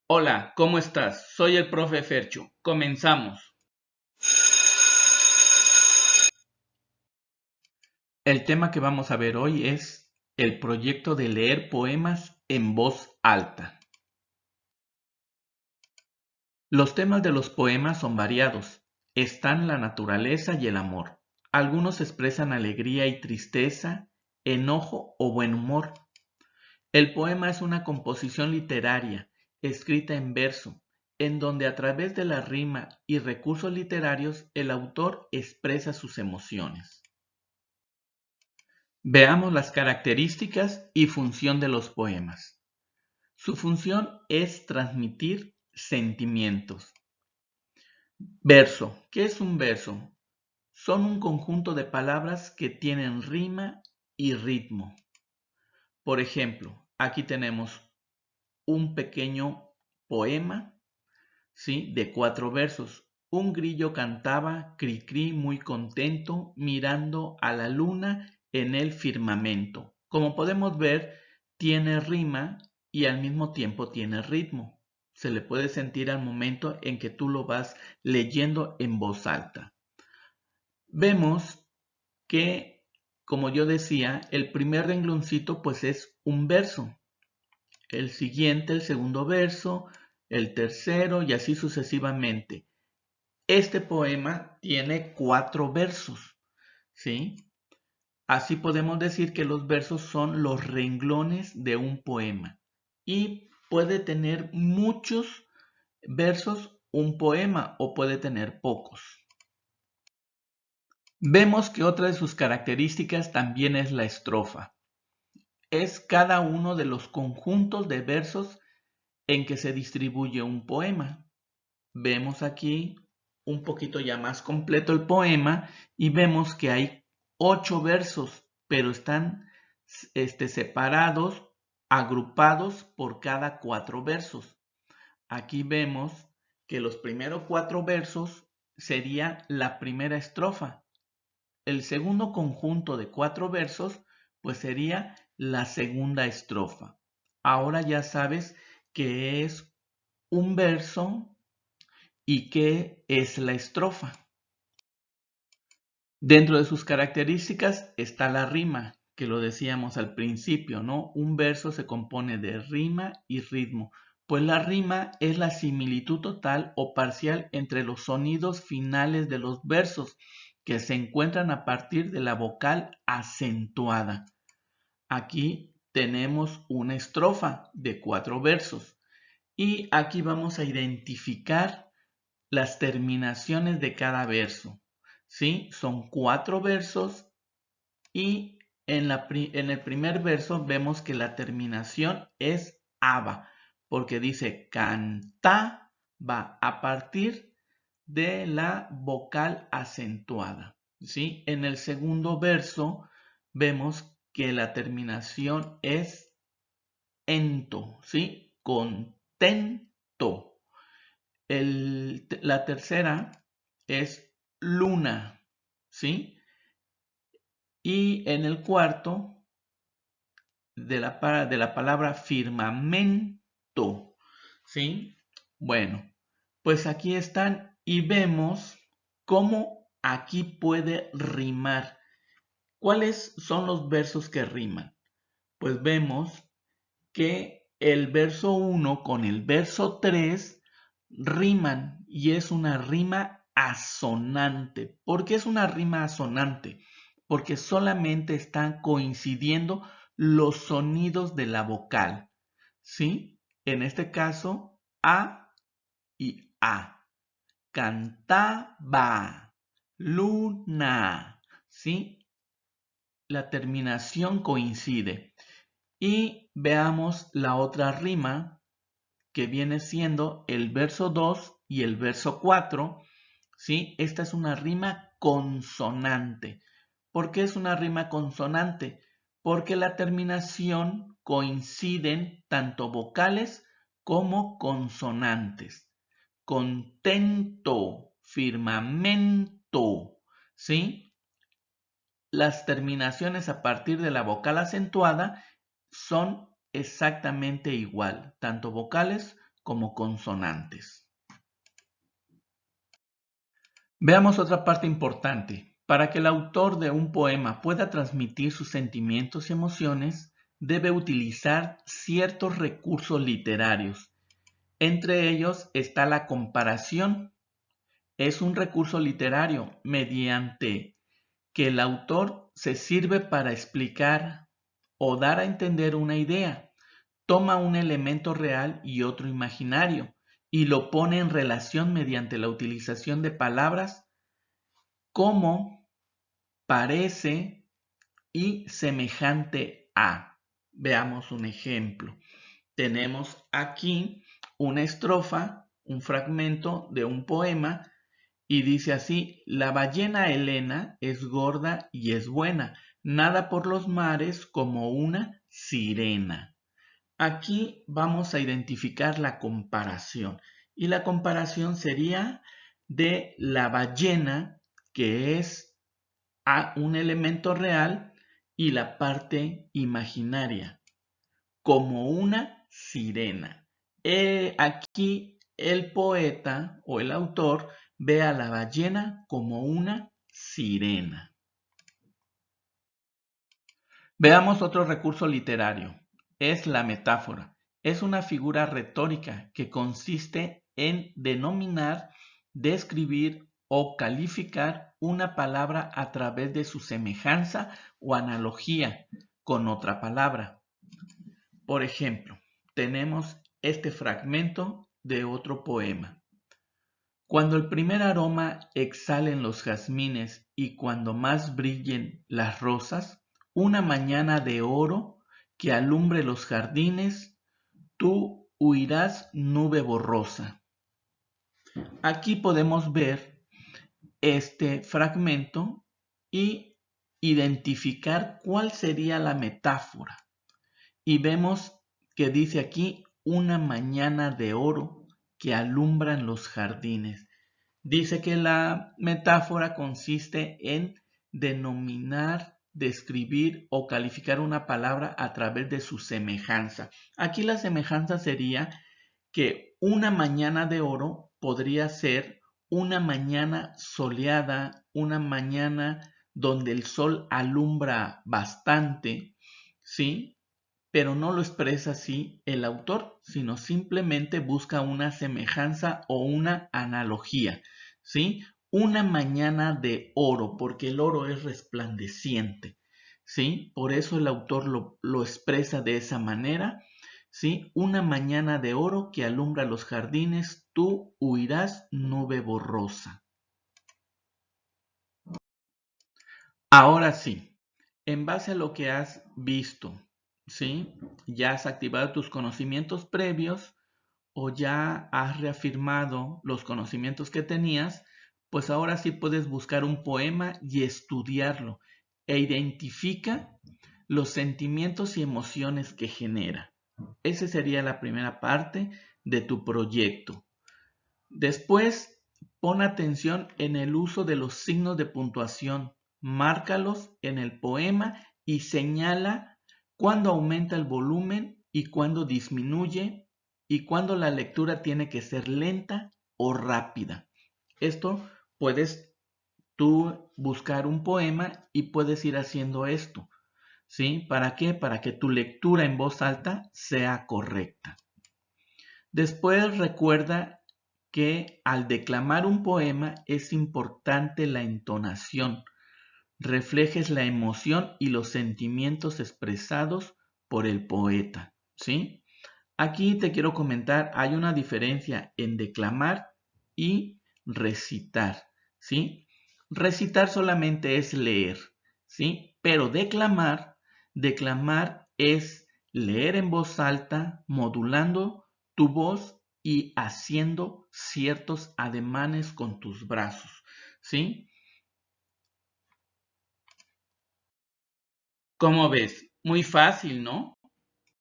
Hola, ¿cómo estás? Soy el profe Fercho. Comenzamos. El tema que vamos a ver hoy es el proyecto de leer poemas en voz alta. Los temas de los poemas son variados. Están la naturaleza y el amor. Algunos expresan alegría y tristeza, enojo o buen humor. El poema es una composición literaria, escrita en verso, en donde a través de la rima y recursos literarios el autor expresa sus emociones. Veamos las características y función de los poemas. Su función es transmitir sentimientos. Verso. ¿Qué es un verso? Son un conjunto de palabras que tienen rima y ritmo. Por ejemplo, aquí tenemos un pequeño poema, ¿sí? De 4 versos. Un grillo cantaba cri cri muy contento mirando a la luna en el firmamento. Como podemos ver, tiene rima y al mismo tiempo tiene ritmo. Se le puede sentir al momento en que tú lo vas leyendo en voz alta. Vemos que, como yo decía, el primer rengloncito pues es un verso. El siguiente, el segundo verso, el tercero y así sucesivamente. Este poema tiene 4 versos, ¿sí? Así podemos decir que los versos son los renglones de un poema y puede tener muchos versos un poema o puede tener pocos. Vemos que otra de sus características también es la estrofa. Es cada uno de los conjuntos de versos en que se distribuye un poema. Vemos aquí un poquito ya más completo el poema y vemos que hay 8 versos, pero están separados, agrupados por cada 4 versos. Aquí vemos que los primeros 4 versos sería la primera estrofa. El segundo conjunto de 4 versos pues sería la segunda estrofa. Ahora ya sabes qué es un verso y qué es la estrofa. Dentro de sus características está la rima, que lo decíamos al principio, ¿no? Un verso se compone de rima y ritmo, pues la rima es la similitud total o parcial entre los sonidos finales de los versos que se encuentran a partir de la vocal acentuada. Aquí tenemos una estrofa de 4 versos y aquí vamos a identificar las terminaciones de cada verso, ¿sí? Son 4 versos y en el primer verso vemos que la terminación es aba, porque dice cantaba a partir de la vocal acentuada, ¿sí? En el segundo verso vemos que la terminación es ento, ¿sí? Contento. La tercera es luna, ¿sí? Y en el cuarto, de la palabra firmamento, ¿sí? Bueno, pues aquí están y vemos cómo aquí puede rimar. ¿Cuáles son los versos que riman? Pues vemos que el verso 1 con el verso 3 riman y es una rima asonante. ¿Por qué es una rima asonante? Porque solamente están coincidiendo los sonidos de la vocal, ¿sí? En este caso, A y A. Cantaba, luna, ¿sí? La terminación coincide. Y veamos la otra rima que viene siendo el verso 2 y el verso 4, ¿sí? Esta es una rima consonante. ¿Por qué es una rima consonante? Porque la terminación coinciden tanto vocales como consonantes. Contento, firmamento, ¿sí? Las terminaciones a partir de la vocal acentuada son exactamente igual, tanto vocales como consonantes. Veamos otra parte importante. Para que el autor de un poema pueda transmitir sus sentimientos y emociones, debe utilizar ciertos recursos literarios. Entre ellos está la comparación. Es un recurso literario mediante que el autor se sirve para explicar o dar a entender una idea. Toma un elemento real y otro imaginario y lo pone en relación mediante la utilización de palabras como, parece y semejante a. Veamos un ejemplo. Tenemos aquí una estrofa, un fragmento de un poema y dice así: la ballena Elena es gorda y es buena, nada por los mares como una sirena. Aquí vamos a identificar la comparación y la comparación sería de la ballena, que es un elemento real, y la parte imaginaria como una sirena. Aquí el poeta o el autor ve a la ballena como una sirena. Veamos otro recurso literario. Es la metáfora. Es una figura retórica que consiste en denominar, describir o calificar una palabra a través de su semejanza o analogía con otra palabra. Por ejemplo, tenemos este fragmento de otro poema. Cuando el primer aroma exhalen los jazmines y cuando más brillen las rosas, una mañana de oro que alumbre los jardines, tú huirás nube borrosa. Aquí podemos ver este fragmento y identificar cuál sería la metáfora. Y vemos que dice aquí una mañana de oro que alumbran los jardines. Dice que la metáfora consiste en denominar, describir o calificar una palabra a través de su semejanza. Aquí la semejanza sería que una mañana de oro podría ser una mañana soleada, una mañana donde el sol alumbra bastante, ¿sí? Pero no lo expresa así el autor, sino simplemente busca una semejanza o una analogía, ¿sí? Una mañana de oro, porque el oro es resplandeciente, ¿sí? Por eso el autor lo expresa de esa manera, ¿sí? Una mañana de oro que alumbra los jardines, tú huirás nube borrosa. Ahora sí, en base a lo que has visto, ¿sí? Ya has activado tus conocimientos previos o ya has reafirmado los conocimientos que tenías, pues ahora sí puedes buscar un poema y estudiarlo e identifica los sentimientos y emociones que genera. Esa sería la primera parte de tu proyecto. Después, pon atención en el uso de los signos de puntuación. Márcalos en el poema y señala cuándo aumenta el volumen y cuándo disminuye y cuándo la lectura tiene que ser lenta o rápida. Esto puedes tú buscar un poema y puedes ir haciendo esto, ¿sí? ¿Para qué? Para que tu lectura en voz alta sea correcta. Después recuerda que al declamar un poema es importante la entonación, reflejes la emoción y los sentimientos expresados por el poeta, ¿sí? Aquí te quiero comentar, hay una diferencia en declamar y recitar, ¿sí? Recitar solamente es leer, ¿sí? Pero declamar es leer en voz alta, modulando tu voz y haciendo ciertos ademanes con tus brazos, ¿sí? ¿Cómo ves? Muy fácil, ¿no?